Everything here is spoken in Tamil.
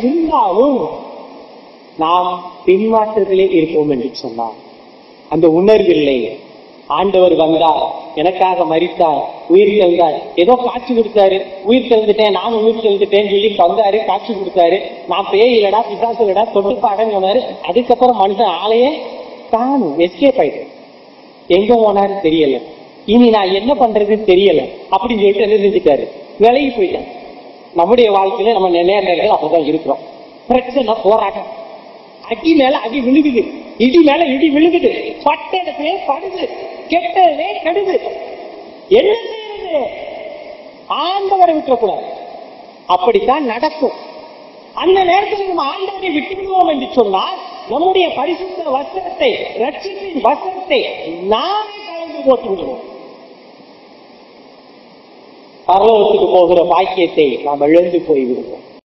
இருந்தாலும் நாம் பின்மாற்றத்திலே இருப்போம் என்று சொன்னார். அந்த உணர்வில்லை. ஆண்டவர் வந்தார், எனக்காக மரித்தார், உயிர் தெழுந்தார், ஏதோ காட்சி கொடுத்தாரு, உயிர் தெழுந்துட்டேன், நானும் உயிர் தெழுந்துட்டேன்னு சொல்லி வந்தாரு, காட்சி கொடுத்தாரு. நான் பேய் இல்லடா, பிசாசு இல்லடா, தொட்டுப்பாடன்னு சொன்னாரு. அதுக்கப்புறம் மனுஷன் ஆளையே காணும், எஸ்கேப் ஆயிட்டேன். எங்க போனாரு தெரியல, இனி நான் என்ன பண்றதுன்னு தெரியல அப்படின்னு சொல்லிட்டு என்ன செஞ்சுட்டாரு, விலகி போயிட்டேன். நம்முடைய வாழ்க்கையில நம்ம நிறைய நேரங்கள் அப்பதான் இருக்கிறோம். பிரச்சனை, போராட்டம், அடி மேல அடி விழுகுது, இடி மேல இடி விழுகுது, பட்டே படுது, கெட்டதே கெடுது. என்ன செய்யறது? ஆண்டவரை விட்டுறக்கூடாது. அப்படித்தான் நடக்கும். அந்த நேரத்தில் நம்ம ஆண்டவரை விட்டு விடுவோம் என்று சொன்னால் நம்முடைய பரிசுத்த வஸ்திரத்தை, ரட்சிப்பின் வஸ்திரத்தை நாமே கலந்து போட்டு விடுவோம். பரலோகத்துக்கு போகிற பாக்கியத்தை நாம் இழந்து போய்விடுவோம்.